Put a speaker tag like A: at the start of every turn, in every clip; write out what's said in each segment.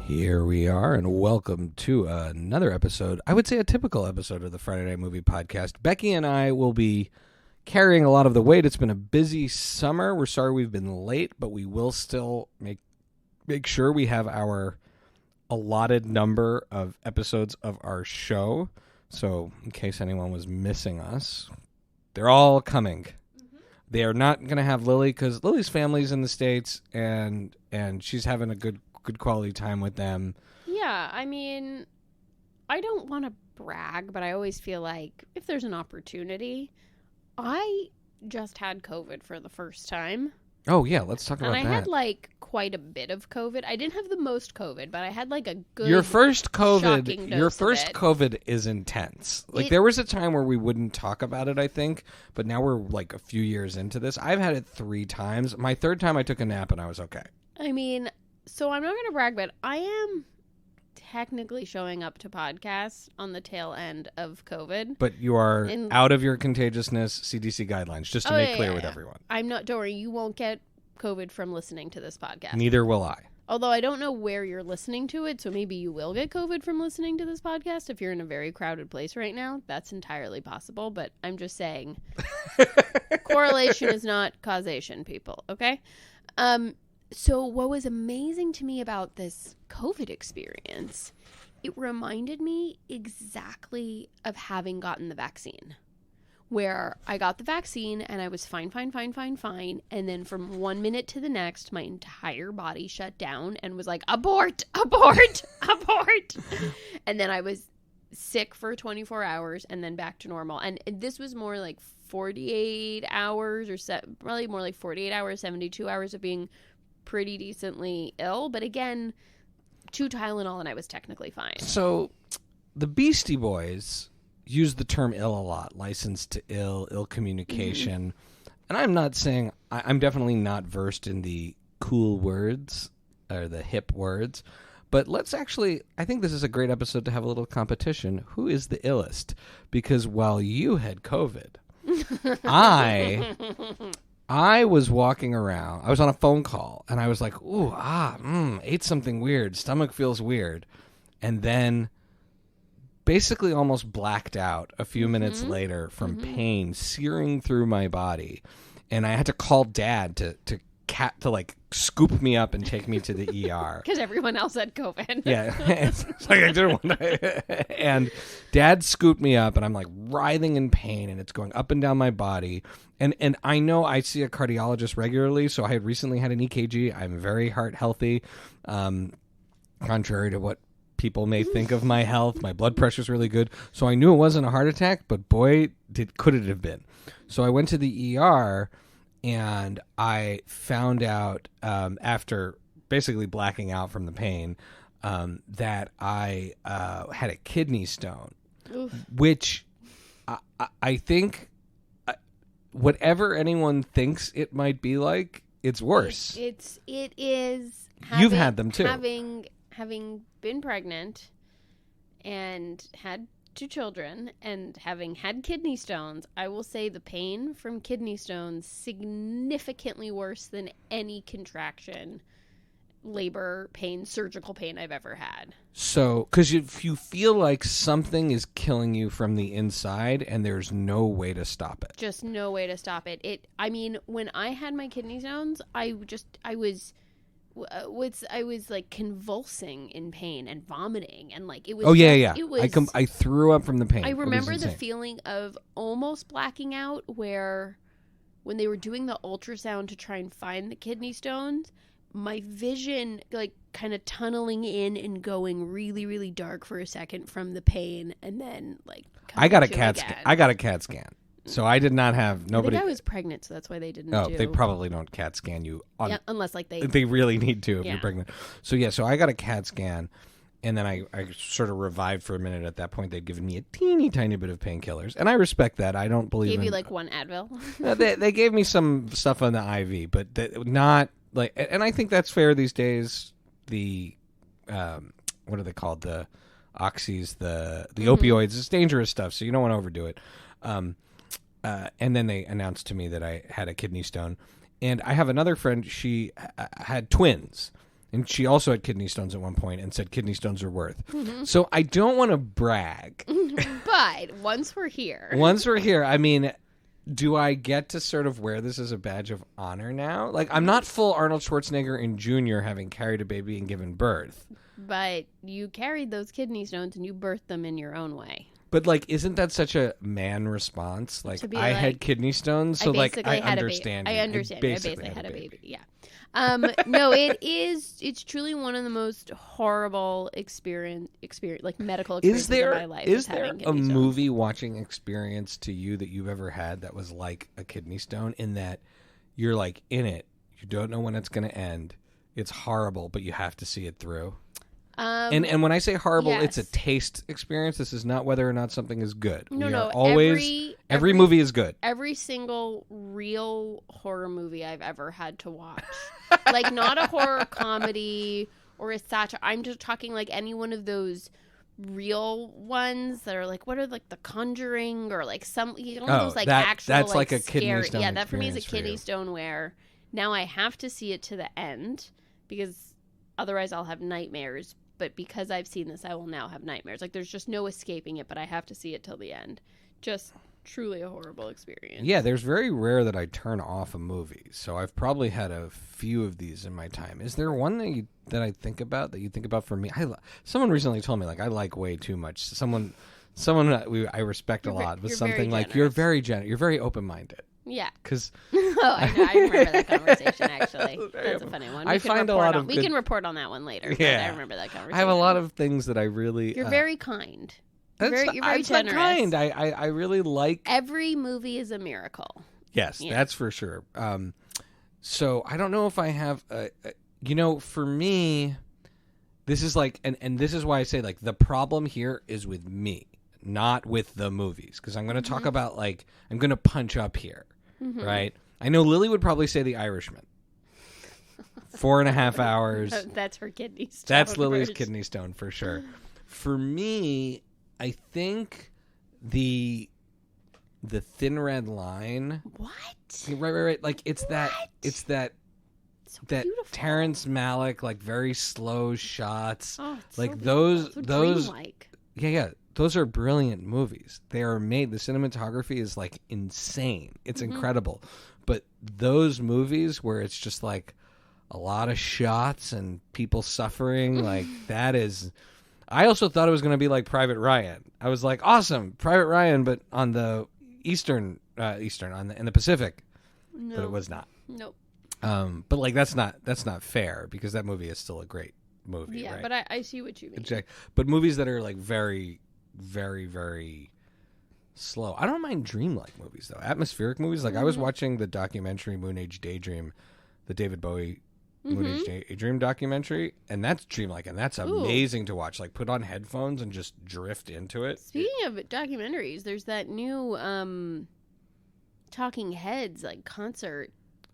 A: Here we are, and welcome to another episode. I would say a typical episode of the Friday Night Movie Podcast. Becky and I will be carrying a lot of the weight. It's been a busy summer. We're sorry we've been late, but we will still make sure we have our allotted number of episodes of our show. So, in case anyone was missing us, they're all coming. They are not going to have Lily because Lily's family's in the States, and she's having a good quality time with them.
B: Yeah, I mean, I don't want to brag, but I always feel like if there's an opportunity, I just had COVID for the first time.
A: Oh, yeah, let's talk about that.
B: And I had, like, quite a bit of COVID. I didn't have the most COVID, but I had, like, a good,
A: Your first
B: shocking dose
A: COVID is intense. Like, there was a time where we wouldn't talk about it, I think, but now we're, like, a few years into this. I've had it 3 times. My third time I took a nap and I was okay.
B: I mean, so I'm not going to brag, but I am technically showing up to podcasts on the tail end of COVID.
A: But you are out of your contagiousness CDC guidelines, just to make clear with everyone.
B: I'm not, don't worry, you won't get COVID from listening to this podcast.
A: Neither will I.
B: Although I don't know where you're listening to it, so maybe you will get COVID from listening to this podcast if you're in a very crowded place right now. That's entirely possible, but I'm just saying correlation is not causation, people, okay? So what was amazing to me about this COVID experience, it reminded me exactly of having gotten the vaccine, where I got the vaccine and I was fine. And then from 1 minute to the next, my entire body shut down and was like, abort. And then I was sick for 24 hours and then back to normal. And this was more like 48 hours or probably more like 48 hours, 72 hours of being pretty decently ill, but again, 2 Tylenol and I was technically fine.
A: So the Beastie Boys use the term ill a lot, licensed to ill communication. And I'm not saying, I'm definitely not versed in the cool words or the hip words, but let's actually, I think this is a great episode to have a little competition. Who is the illest? Because while you had COVID, I was walking around. I was on a phone call, and I was like, ate something weird. Stomach feels weird. And then basically almost blacked out a few minutes later from pain searing through my body. And I had to call Dad to like scoop me up and take me to the ER.
B: Because everyone else had COVID.
A: Yeah. It's like I did one day. And Dad scooped me up, and I'm like writhing in pain, and it's going up and down my body. And I know I see a cardiologist regularly, so I had recently had an EKG. I'm very heart healthy. Contrary to what people may think of my health, my blood pressure's really good. So I knew it wasn't a heart attack, but boy, could it have been. So I went to the ER, and I found out after basically blacking out from the pain that I had a kidney stone. Oof. Which I think whatever anyone thinks it might be like, it's worse.
B: It is.
A: You've had them too.
B: Having been pregnant and had 2 children and having had kidney stones, I will say the pain from kidney stones significantly worse than any contraction, labor pain, surgical pain I've ever had. So,
A: because if you feel like something is killing you from the inside and there's no way to stop it.
B: Just no way to stop it. I mean, when I had my kidney stones, I was like convulsing in pain and vomiting, and like it was.
A: Oh yeah.
B: It was.
A: I threw up from the pain.
B: I remember the feeling of almost blacking out, where when they were doing the ultrasound to try and find the kidney stones, my vision like kind of tunneling in and going really, really dark for a second from the pain, and then like
A: I got a CAT scan. I got a CAT scan. So I did not have nobody.
B: I think I was pregnant, so that's why they didn't.
A: They probably don't CAT scan you.
B: Unless like
A: they really need to if you're pregnant. So so I got a CAT scan, and then I sort of revived for a minute. At that point, they'd given me a teeny tiny bit of painkillers, and I respect that. I don't believe.
B: Gave you like 1 Advil.
A: They gave me some stuff on the IV, but not like. And I think that's fair these days. The what are they called? The oxys, the opioids. It's dangerous stuff, so you don't want to overdo it. And then they announced to me that I had a kidney stone. And I have another friend, she had twins. And she also had kidney stones at one point and said kidney stones are worth. So I don't want to brag.
B: But once we're here.
A: I mean, do I get to sort of wear this as a badge of honor now? Like, I'm not full Arnold Schwarzenegger in Jr. having carried a baby and given birth.
B: But you carried those kidney stones and you birthed them in your own way.
A: But, like, isn't that such a man response? Like, I had kidney stones, so, like, I understand.
B: I understand. I basically had a baby. Yeah. No, it's truly one of the most horrible experience like medical experiences of my life.
A: Is there a movie watching experience to you that you've ever had that was like a kidney stone, in that you're like in it, you don't know when it's going to end, it's horrible, but you have to see it through? And when I say horrible,
B: yes.
A: It's a taste experience. This is not whether or not something is good.
B: No.
A: Every movie is good.
B: Every single real horror movie I've ever had to watch. Like, not a horror comedy or a satire. I'm just talking like any one of those real ones that are like, what are like The Conjuring or like some, those like actual,
A: that's
B: like
A: a
B: scary.
A: Kidney stone.
B: Yeah, that for me is a kidney stone where now I have to see it to the end because otherwise I'll have nightmares. But because I've seen this, I will now have nightmares. Like, there's just no escaping it, but I have to see it till the end. Just truly a horrible experience.
A: Yeah, there's very rare that I turn off a movie. So I've probably had a few of these in my time. Is there one that I think about that you think about for me? Someone recently told me, like, I like way too much. Someone I respect a lot was something like, you're very generous. You're very open-minded.
B: Yeah.
A: Because
B: I remember that conversation, actually. That's a funny one. We can report on that one later.
A: Yeah.
B: I remember that conversation.
A: I have a lot of things that I really...
B: You're very kind. You're very generous.
A: Not kind. I really like...
B: Every movie is a miracle.
A: Yes, yeah. That's for sure. So I don't know if I have... for me, this is like... And this is why I say, like, the problem here is with me, not with the movies. Because I'm going to talk about, like... I'm going to punch up here. Right? I know Lily would probably say The Irishman. 4.5 hours.
B: That's her kidney stone.
A: That's Lily's kidney stone for sure. For me, I think the Thin Red Line.
B: What?
A: Right. Like it's that
B: so
A: that
B: beautiful.
A: Terrence Malick, like very slow shots.
B: Oh, it's
A: like
B: so
A: those
B: dreamlike.
A: Yeah. Those are brilliant movies. They are made. The cinematography is like insane. It's incredible. But those movies where it's just like a lot of shots and people suffering, like that is. I also thought it was going to be like Private Ryan. I was like, awesome, Private Ryan, but on the in the Pacific.
B: No.
A: But it was not.
B: Nope.
A: But like that's not fair because that movie is still a great movie.
B: Yeah,
A: right?
B: but I see what you mean.
A: But movies that are like very, very, very slow. I don't mind dreamlike movies though. Atmospheric movies. Like I was watching the documentary Moon Age Daydream, the David Bowie Moon Age Daydream documentary, and that's dreamlike, and that's amazing to watch. Like put on headphones and just drift into it.
B: Speaking of documentaries, there's that new Talking Heads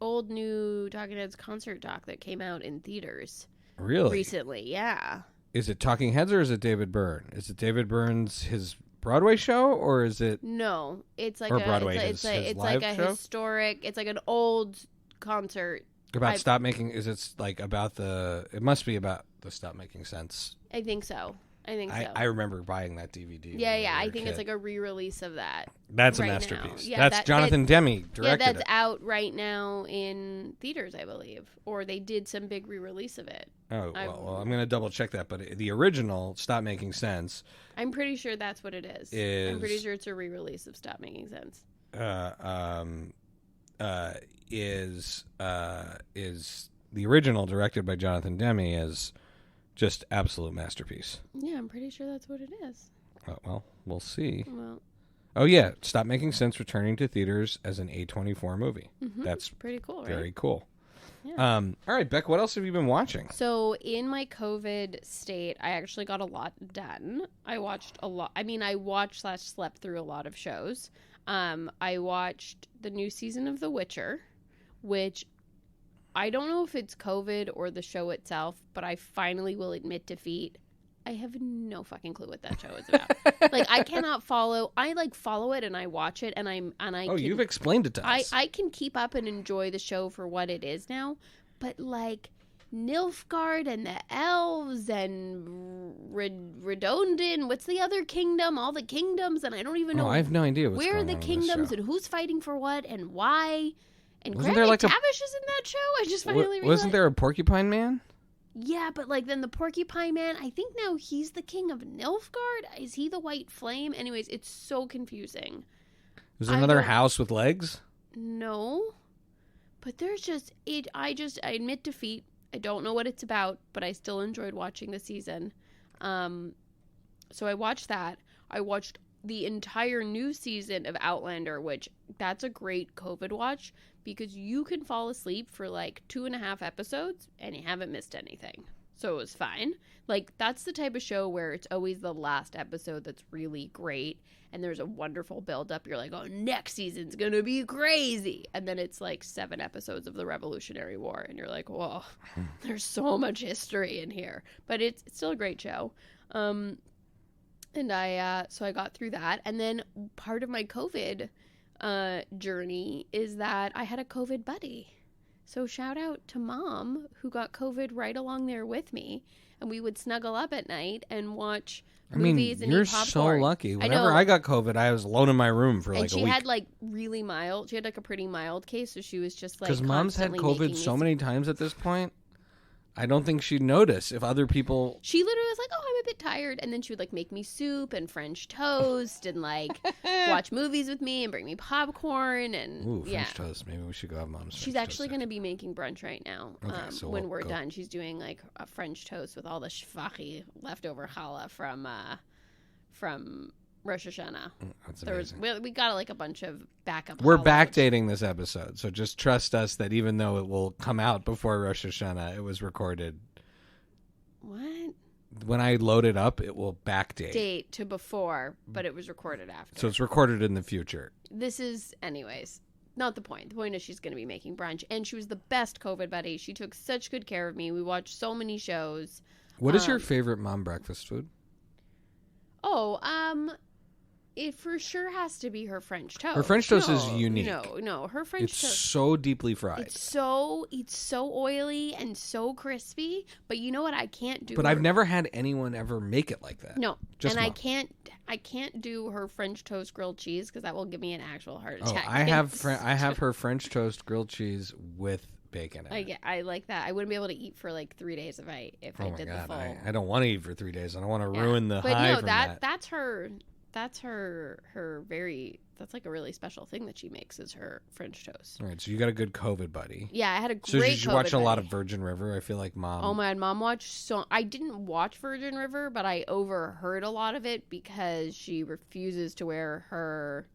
B: old new Talking Heads concert doc that came out in theaters.
A: Really?
B: Recently, yeah.
A: Is it Talking Heads or is it David Byrne? Is it David Byrne's his Broadway show or is it?
B: No, it's like
A: it's
B: like a historic. It's like an old concert
A: about Stop Making. Is it like about the? It must be about the Stop Making Sense.
B: I think so.
A: I remember buying that DVD.
B: Yeah. I think it's like a re-release of that.
A: That's a masterpiece. Yeah, that's Jonathan Demme directed.
B: Yeah, that's out right now in theaters, I believe, or they did some big re-release of it.
A: Oh well, I'm going to double check that. But the original Stop Making Sense.
B: I'm pretty sure that's what it is. I'm pretty sure it's a re-release of Stop Making Sense.
A: Is the original directed by Jonathan Demme is just absolute masterpiece.
B: Yeah, I'm pretty sure that's what it is.
A: Oh, well, we'll see.
B: Well,
A: oh yeah, Stop Making Sense returning to theaters as an A24 movie. That's
B: pretty cool, right?
A: Very cool.
B: Yeah.
A: All right, Beck, what else have you been watching?
B: So in my COVID state, I actually got a lot done. I watched a lot. I mean, I watched/slept through a lot of shows. I watched the new season of The Witcher, which I don't know if it's COVID or the show itself, but I finally will admit defeat. I have no fucking clue what that show is about. Like, I cannot follow. I follow it and I watch it
A: you've explained it to us.
B: I can keep up and enjoy the show for what it is now, but Nilfgaard and the elves and Redondin. What's the other kingdom? All the kingdoms, and I don't even know.
A: I have no idea
B: where are the kingdoms and who's fighting for what and why. And
A: wasn't
B: Greg
A: there like
B: McTavish is in that show. I just finally realized.
A: Wasn't there a Porcupine Man?
B: Yeah, but like then the Porcupine Man. I think now he's the king of Nilfgaard. Is he the White Flame? Anyways, it's so confusing.
A: Was there another house with legs?
B: No, but there's just it. I admit defeat. I don't know what it's about, but I still enjoyed watching the season. So I watched that. I watched the entire new season of Outlander, which that's a great COVID watch because you can fall asleep for like 2.5 episodes and you haven't missed anything. So it was fine. Like, that's the type of show where it's always the last episode that's really great. And there's a wonderful build-up. You're like, oh, next season's going to be crazy. And then it's like 7 episodes of the Revolutionary War. And you're like, whoa, there's so much history in here. But it's still a great show. And so I got through that. And then part of my COVID journey is that I had a COVID buddy. So shout out to Mom, who got COVID right along there with me. And we would snuggle up at night and watch movies and eat popcorn.
A: You're so lucky. Whenever I got COVID, I was alone in my room for like a week.
B: And she had like really mild. She had like a pretty mild case. So she was just like
A: because Mom's had COVID so many times at this point. I don't think she'd notice if other people...
B: She literally was like, oh, I'm a bit tired. And then she would like make me soup and French toast and like watch movies with me and bring me popcorn. And
A: ooh, French toast. Maybe we should go have Mom's
B: She's actually going to be making brunch right now. Okay, so when we're done, she's doing like a French toast with all the shvaki leftover challah from Rosh Hashanah.
A: That's amazing.
B: We got like a bunch of backup.
A: We're backdating this episode, so just trust us that even though it will come out before Rosh Hashanah, it was recorded.
B: What?
A: When I load it up, it will backdate.
B: Date to before, but it was recorded after.
A: So it's recorded in the future.
B: This is, anyways, not the point. The point is she's going to be making brunch, and she was the best COVID buddy. She took such good care of me. We watched so many shows.
A: What is your favorite mom breakfast food?
B: It for sure has to be her French toast.
A: Her French toast is unique.
B: No, her French toast.
A: It's so deeply fried.
B: It's so oily and so crispy. But you know what? I can't do.
A: But I've never had anyone ever make it like that.
B: No,
A: just
B: and
A: Mom.
B: I can't do her French toast grilled cheese because that will give me an actual heart attack.
A: I have her French toast grilled cheese with bacon in it.
B: I like that. I wouldn't be able to eat for like 3 days if I did the full.
A: I don't want to eat for 3 days. I don't want to ruin the high from that.
B: That's like a really special thing that she makes is her French toast.
A: All right, so you got a good COVID buddy.
B: Yeah, I had a great
A: So did you
B: COVID
A: watch a
B: buddy.
A: lot of Virgin River? I feel like Mom...
B: Oh my God, Mom watched I didn't watch Virgin River, but I overheard a lot of it because she refuses to wear her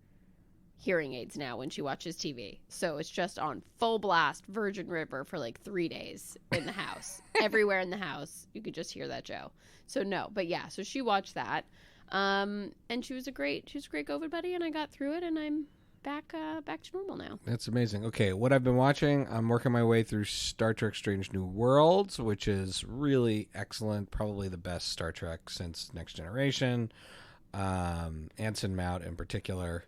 B: hearing aids now when she watches TV. So it's just on full blast Virgin River for like 3 days in the house. Everywhere in the house, you could just hear that show. So no, but yeah, so she watched that. And she was a great COVID buddy, and I got through it, and I'm back to normal now.
A: That's amazing. Okay, what I've been watching, I'm working my way through Star Trek Strange New Worlds, which is really excellent, probably the best Star Trek since Next Generation. Anson Mount in particular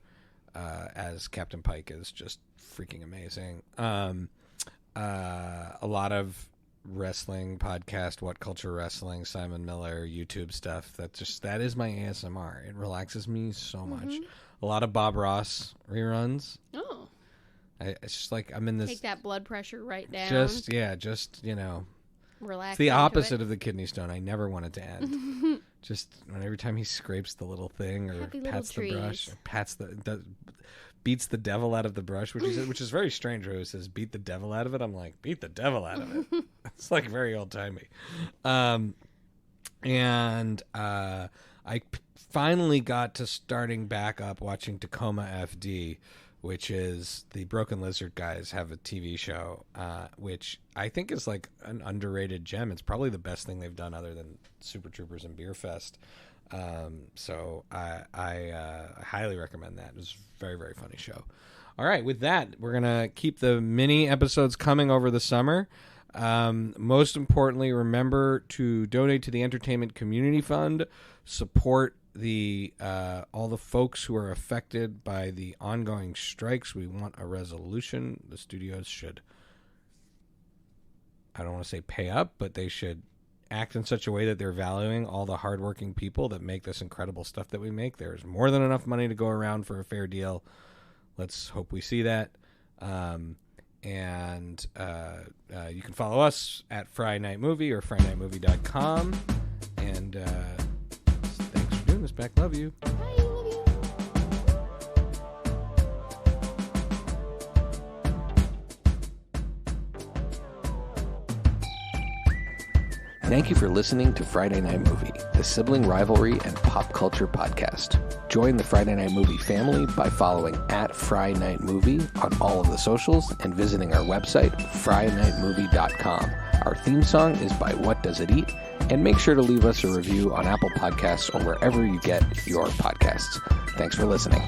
A: as Captain Pike is just freaking amazing. A lot of wrestling podcast, What Culture Wrestling, Simon Miller, YouTube stuff. That is my ASMR. It relaxes me so much. A lot of Bob Ross reruns.
B: Oh,
A: It's just like I'm in this.
B: Take that blood pressure right down.
A: Just
B: relax.
A: It's the opposite of the kidney stone. I never want it to end. Just every time he scrapes the little thing or pats the brush, or beats the devil out of the brush, which is very strange. Where he says beat the devil out of it. I'm like, beat the devil out of it. It's like very old timey. I finally got to starting back up watching Tacoma FD, which is the Broken Lizard guys have a TV show, which I think is like an underrated gem. It's probably the best thing they've done other than Super Troopers and Beer Fest. So I highly recommend that. It's a very, very funny show. All right, with that, we're going to keep the mini episodes coming over the summer. Most importantly, remember to donate to the Entertainment Community Fund, support the all the folks who are affected by the ongoing strikes. We want a resolution. The studios should I don't want to say pay up, but they should act in such a way that they're valuing all the hardworking people that make this incredible stuff that we make. There's more than enough money to go around for a fair deal. Let's hope we see that. And you can follow us at Friday Night Movie or FridayNightMovie.com. And thanks for doing this, Beck. Love you.
B: Bye, love you.
A: Thank you for listening to Friday Night Movie, the sibling rivalry and pop culture podcast. Join the Friday Night Movie family by following at Friday Night Movie on all of the socials and visiting our website, FridayNightMovie.com. Our theme song is by What Does It Eat? And make sure to leave us a review on Apple Podcasts or wherever you get your podcasts. Thanks for listening.